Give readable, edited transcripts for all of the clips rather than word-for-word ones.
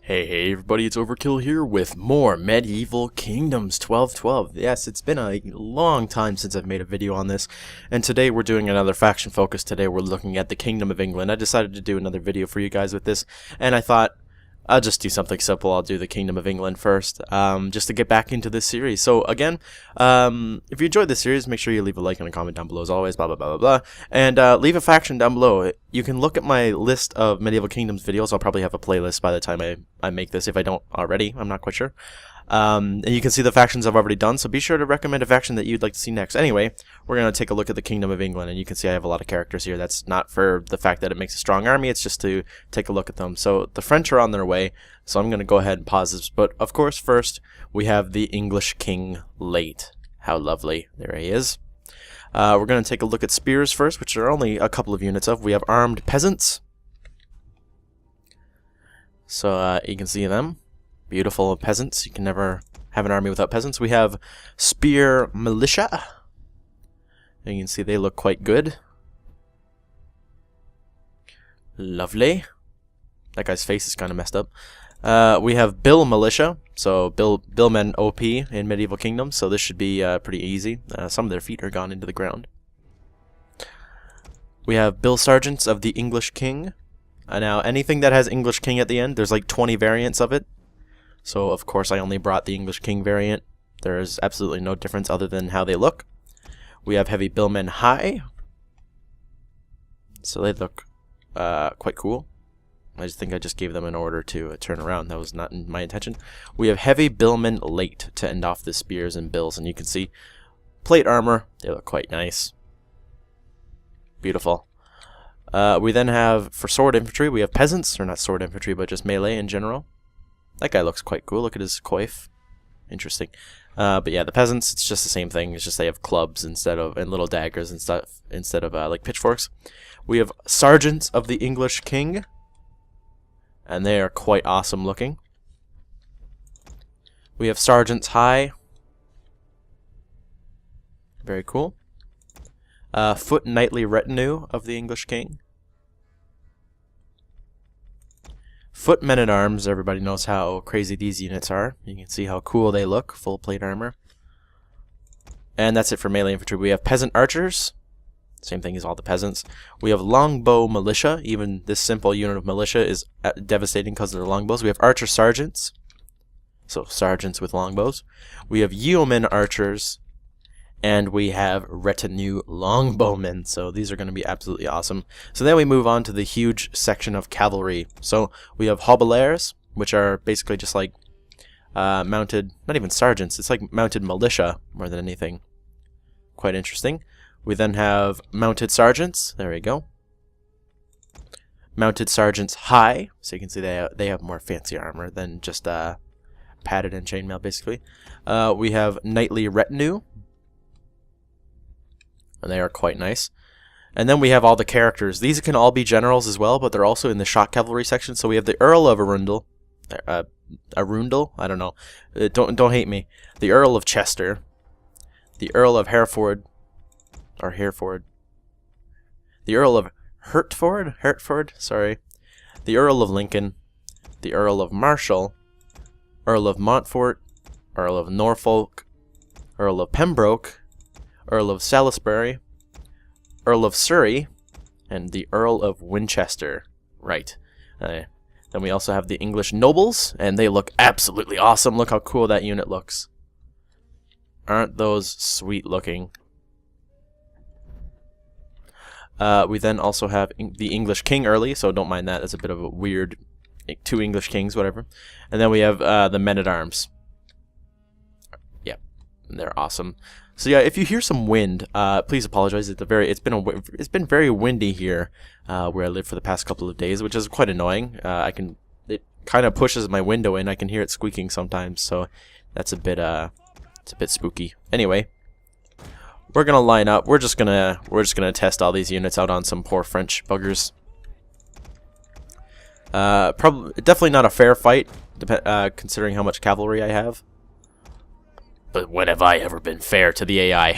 Hey everybody, it's Overkill here with more Medieval Kingdoms 1212. Yes, it's been a long time since I've made a video on this, and today we're doing another faction focus. Today we're looking at the Kingdom of England. I decided to do another video for you guys with this, and I thought I'll just do something simple. I'll do the Kingdom of England first, just to get back into this series. So again, if you enjoyed this series, make sure you leave a like and a comment down below as always, blah blah blah blah blah, and leave a faction down below. You can look at my list of Medieval Kingdoms videos. I'll probably have a playlist by the time I make this, if I don't already. I'm not quite sure. And you can see the factions I've already done, so be sure to recommend a faction that you'd like to see next. Anyway, we're going to take a look at the Kingdom of England, and you can see I have a lot of characters here. That's not for the fact that it makes a strong army, it's just to take a look at them. So the French are on their way, so I'm going to go ahead and pause this. But of course, first, we have the English King late. How lovely. There he is. We're going to take a look at spears first, which are only a couple of units of. We have armed peasants. So you can see them. Beautiful peasants. You can never have an army without peasants. We have spear militia. And you can see they look quite good. Lovely. That guy's face is kind of messed up. We have bill militia. So billmen OP in Medieval Kingdoms. So this should be pretty easy. Some of their feet are gone into the ground. We have bill sergeants of the English King. Now anything that has English King at the end, there's like 20 variants of it. So, of course, I only brought the English King variant. There is absolutely no difference other than how they look. We have heavy billmen high. So they look quite cool. I just think I just gave them an order to turn around. That was not my intention. We have heavy billmen late to end off the spears and bills. And you can see plate armor. They look quite nice. Beautiful. We then have, for sword infantry, we have peasants. Or not sword infantry, but just melee in general. That guy looks quite cool. Look at his coif. Interesting. But yeah, the peasants, it's just the same thing. It's just they have clubs instead of, and little daggers and stuff, instead of like pitchforks. We have sergeants of the English King. And they are quite awesome looking. We have sergeants high. Very cool. Foot knightly retinue of the English King. Foot men-at-arms, everybody knows how crazy these units are. You can see how cool they look, full plate armor. And that's it for melee infantry. We have peasant archers, same thing as all the peasants. We have longbow militia. Even this simple unit of militia is devastating because of their longbows. We have archer sergeants, so sergeants with longbows. We have yeoman archers. And we have retinue longbowmen, so these are going to be absolutely awesome. So then we move on to the huge section of cavalry. So we have hobilaires, which are basically just like mounted, not even sergeants, it's like mounted militia more than anything. Quite interesting. We then have mounted sergeants, there we go. Mounted sergeants high, so you can see they have more fancy armor than just padded and chainmail basically. We have knightly retinue. And they are quite nice. And then we have all the characters. These can all be generals as well, but they're also in the shock cavalry section. So we have the Earl of Arundel. Arundel? I don't know. Don't hate me. The Earl of Chester. The Earl of Hereford. Or Hereford. The Earl of Hertford? Sorry. The Earl of Lincoln. The Earl of Marshall. Earl of Montfort. Earl of Norfolk. Earl of Pembroke. Earl of Salisbury, Earl of Surrey, and the Earl of Winchester. Right. Then we also have the English nobles, and they look absolutely awesome. Look how cool that unit looks. Aren't those sweet looking? We then also have the English King early, so don't mind that. That's a bit of a weird, two English kings, whatever. And then we have the men-at-arms. Yep, they're awesome. So yeah, if you hear some wind, please apologize. It's been very windy here where I live for the past couple of days, which is quite annoying. It kind of pushes my window in. I can hear it squeaking sometimes, so that's a bit it's a bit spooky. Anyway, we're gonna line up. We're just gonna test all these units out on some poor French buggers. Definitely not a fair fight, considering how much cavalry I have. But when have I ever been fair to the AI?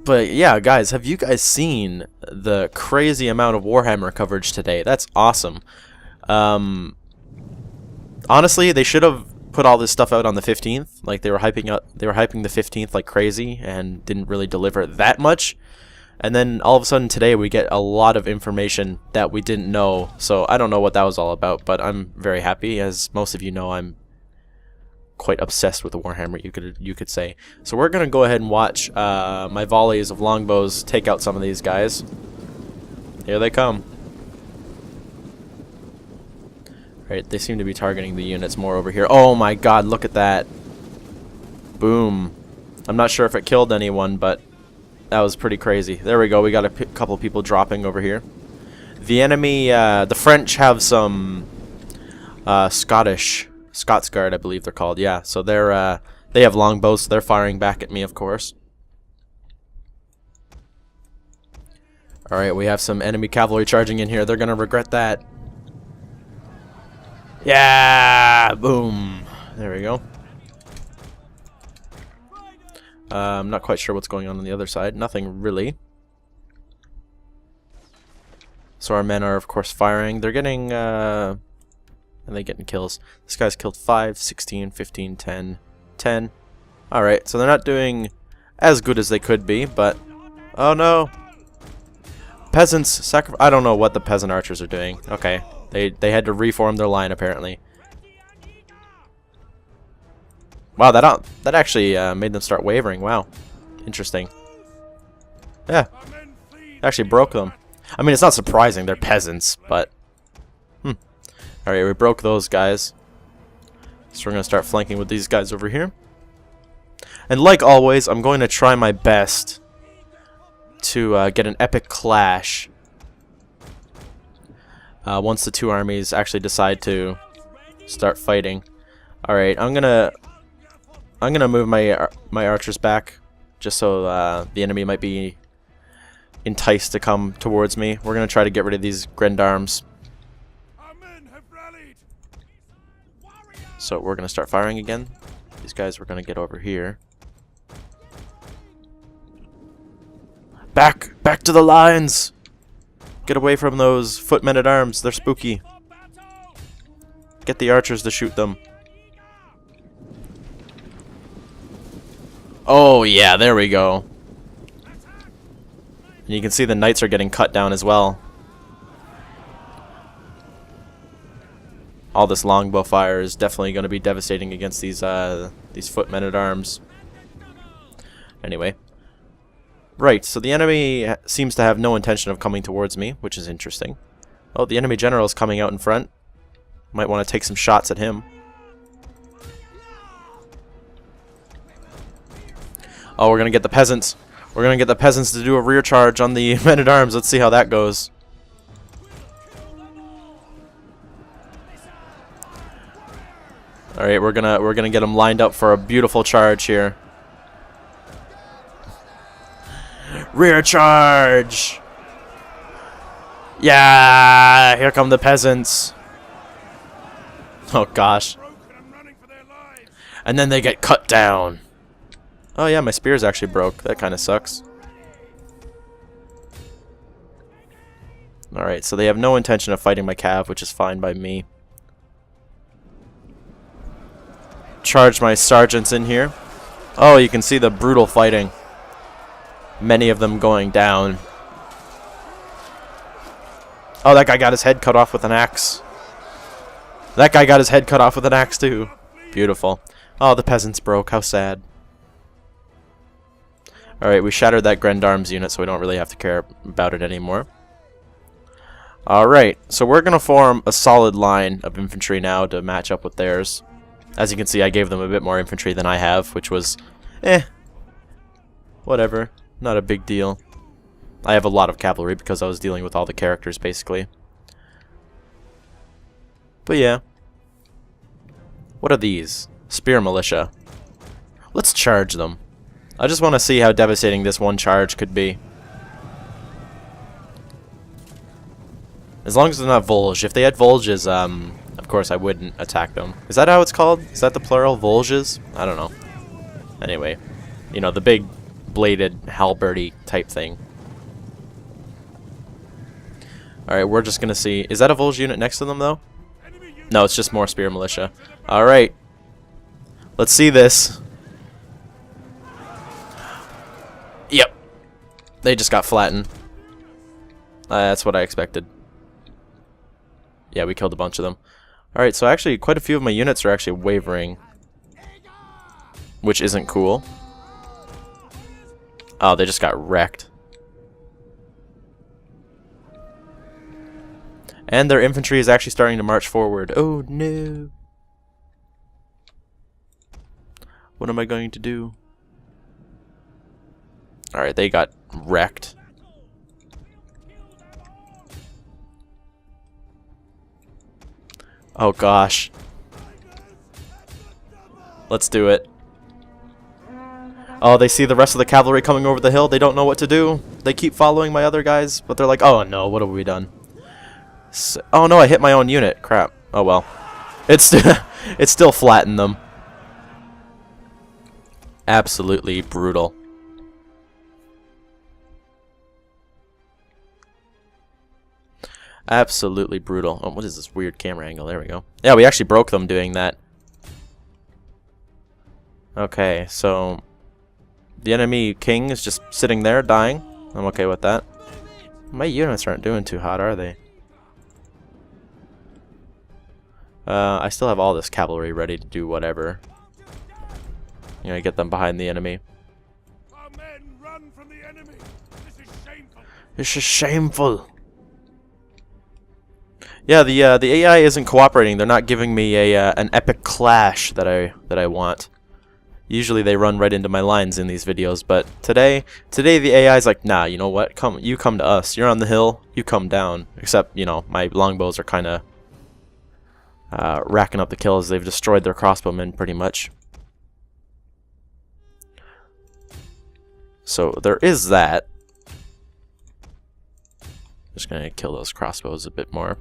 But yeah, guys, have you guys seen the crazy amount of Warhammer coverage today? That's awesome. Honestly, they should have put all this stuff out on the 15th. Like they were hyping the 15th like crazy and didn't really deliver that much. And then all of a sudden today we get a lot of information that we didn't know. So I don't know what that was all about, but I'm very happy. As most of you know, I'm quite obsessed with the Warhammer, you could say. So we're gonna go ahead and watch my volleys of longbows take out some of these guys. Here they come. Right, they seem to be targeting the units more over here. Oh my god, look at that. Boom. I'm not sure if it killed anyone, but that was pretty crazy. There we go, we got a couple people dropping over here. The enemy, the French have some Scots Guard, I believe they're called. Yeah, so they have longbows, so they're firing back at me, of course. Alright, we have some enemy cavalry charging in here. They're gonna regret that. Yeah! Boom! There we go. I'm not quite sure what's going on the other side. Nothing really. So our men are, of course, firing. They're getting, are they getting kills? This guy's killed 5, 16, 15, 10, 10. Alright, so they're not doing as good as they could be, but... Oh no! Peasants I don't know what the peasant archers are doing. Okay. They had to reform their line, apparently. Wow, that actually made them start wavering. Wow. Interesting. Yeah. Actually broke them. I mean, it's not surprising. They're peasants, but... Alright, we broke those guys. So we're going to start flanking with these guys over here. And like always, I'm going to try my best to get an epic clash once the two armies actually decide to start fighting. Alright, I'm gonna move my archers back just so the enemy might be enticed to come towards me. We're gonna try to get rid of these Grendarms. So we're gonna start firing again. These guys we're gonna get over here. Back to the lines! Get away from those foot-men-at-arms. They're spooky. Get the archers to shoot them. Oh yeah, there we go. And you can see the knights are getting cut down as well. All this longbow fire is definitely going to be devastating against these foot-men-at-arms. Anyway. Right, so the enemy seems to have no intention of coming towards me, which is interesting. Oh, the enemy general is coming out in front. Might want to take some shots at him. Oh, we're going to get the peasants. We're going to get the peasants to do a rear charge on the men-at-arms. Let's see how that goes. Alright, we're gonna get them lined up for a beautiful charge here. Rear charge! Yeah! Here come the peasants. Oh gosh. And then they get cut down. Oh yeah, my spear's actually broke. That kind of sucks. Alright, so they have no intention of fighting my cav, which is fine by me. Charge my sergeants in here. Oh, you can see the brutal fighting. Many of them going down. Oh, that guy got his head cut off with an axe. That guy got his head cut off with an axe too. Beautiful. Oh, the peasants broke. How sad. Alright, we shattered that Grendarms unit, so we don't really have to care about it anymore. Alright, so we're going to form a solid line of infantry now to match up with theirs. As you can see, I gave them a bit more infantry than I have, which was, whatever. Not a big deal. I have a lot of cavalry because I was dealing with all the characters, basically. But yeah. What are these? Spear militia. Let's charge them. I just want to see how devastating this one charge could be. As long as they're not Volge. If they had Volges, of course I wouldn't attack them. Is that how it's called? Is that the plural? Volges? I don't know. Anyway. You know, the big bladed halberdy type thing. Alright, we're just gonna see. Is that a Volge unit next to them though? No, it's just more spear militia. Alright. Let's see this. Yep. They just got flattened. That's what I expected. Yeah, we killed a bunch of them. Alright, so actually quite a few of my units are actually wavering. Which isn't cool. Oh, they just got wrecked. And their infantry is actually starting to march forward. Oh no. What am I going to do? Alright, they got wrecked. Oh gosh. Let's do it. Oh, they see the rest of the cavalry coming over the hill. They don't know what to do. They keep following my other guys, but they're like, oh no, what have we done? Oh no, I hit my own unit. Crap. Oh well. It's still flattened them. Absolutely brutal. Absolutely brutal. Oh, what is this weird camera angle? There we go. Yeah, we actually broke them doing that. Okay, so the enemy king is just sitting there dying. I'm okay with that. My units aren't doing too hot, are they? I still have all this cavalry ready to do whatever. You know, get them behind the enemy. Our men run from the enemy. This is shameful. This is shameful. Yeah, the AI isn't cooperating. They're not giving me a an epic clash that I want. Usually they run right into my lines in these videos, but today the AI is like, nah, you know what? You come to us. You're on the hill. You come down. Except, you know, my longbows are kind of racking up the kills. They've destroyed their crossbowmen pretty much. So there is that. Just gonna kill those crossbows a bit more.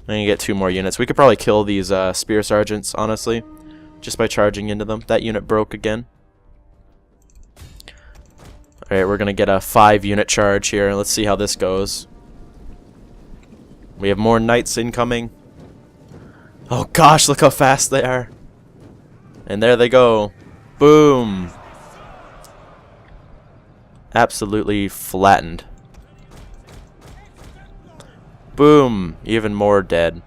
I'm gonna get 2 more units. We could probably kill these spear sergeants, honestly, just by charging into them. That unit broke again. Alright, we're gonna get a 5-unit charge here. Let's see how this goes. We have more knights incoming. Oh gosh, look how fast they are. And there they go. Boom. Absolutely flattened. Boom. Even more dead.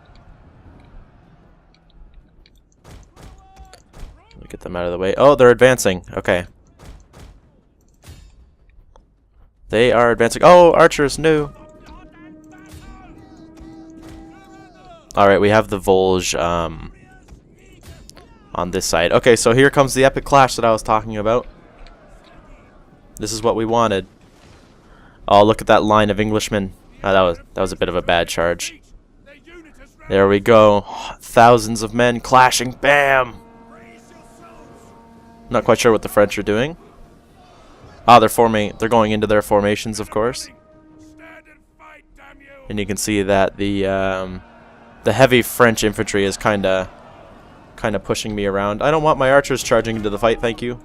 Get them out of the way. Oh, they're advancing. Okay. They are advancing. Oh, archers, no. Alright, we have the Volge on this side. Okay, so here comes the epic clash that I was talking about. This is what we wanted. Oh, look at that line of Englishmen. Oh, that was a bit of a bad charge. There we go. Thousands of men clashing. Bam! Not quite sure what the French are doing. Ah, they're going into their formations, of course. And you can see that the heavy French infantry is kind of pushing me around. I don't want my archers charging into the fight, thank you.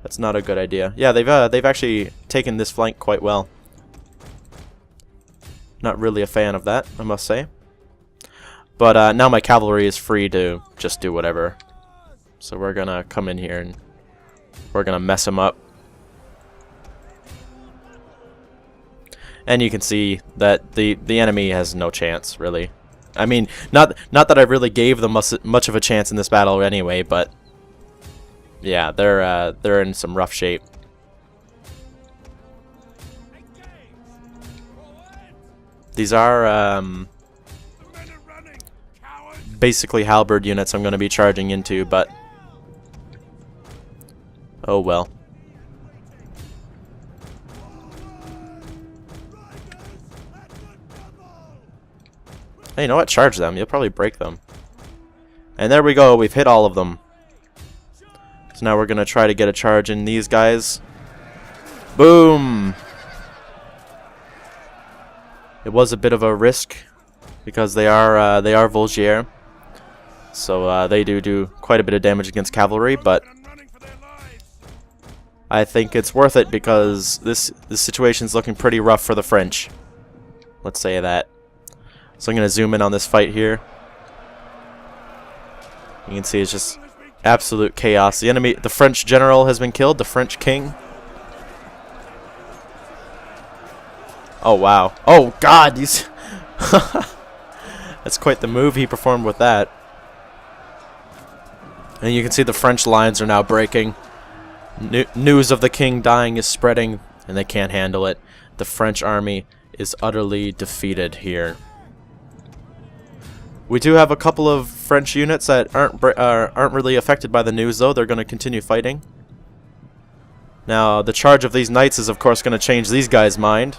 That's not a good idea. Yeah, they've actually taken this flank quite well. Not really a fan of that, I must say. But now my cavalry is free to just do whatever. So we're gonna come in here and we're gonna mess them up. And you can see that the enemy has no chance, really. I mean, not that I really gave them much of a chance in this battle anyway, but yeah, they're in some rough shape. These are basically halberd units I'm going to be charging into, but oh well. Hey, you know what? Charge them. You'll probably break them. And there we go. We've hit all of them. So now we're going to try to get a charge in these guys. Boom! It was a bit of a risk because they are Volgier. So they do quite a bit of damage against cavalry, but And running for their lives. I think it's worth it because this situation's looking pretty rough for the French. Let's say that. So I'm going to zoom in on this fight here. You can see it's just absolute chaos. The French general has been killed, the French king. Oh, wow. Oh, God! These That's quite the move he performed with that. And you can see the French lines are now breaking. News of the king dying is spreading, and they can't handle it. The French army is utterly defeated here. We do have a couple of French units that aren't really affected by the news, though. They're going to continue fighting. Now, the charge of these knights is, of course, going to change these guys' mind.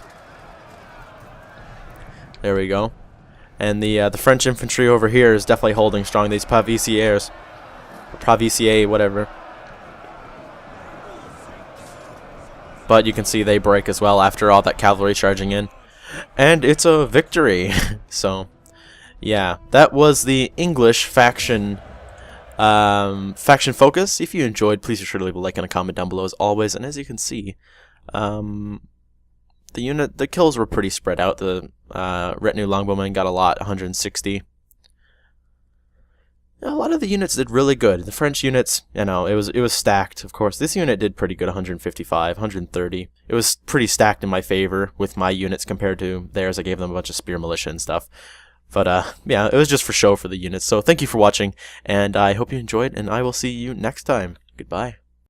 There we go. And the French infantry over here is definitely holding strong. These Paviciers, whatever. But you can see they break as well after all that cavalry charging in. And it's a victory. So, yeah, that was the English faction focus. If you enjoyed, please be sure to leave a like and a comment down below as always. And as you can see, the kills were pretty spread out. The retinue longbowmen got a lot, 160. A lot of the units did really good. The French units, you know, it was stacked, of course. This unit did pretty good, 155, 130. It was pretty stacked in my favor with my units compared to theirs. I gave them a bunch of spear militia and stuff. But, yeah, it was just for show for the units. So thank you for watching, and I hope you enjoyed, and I will see you next time. Goodbye.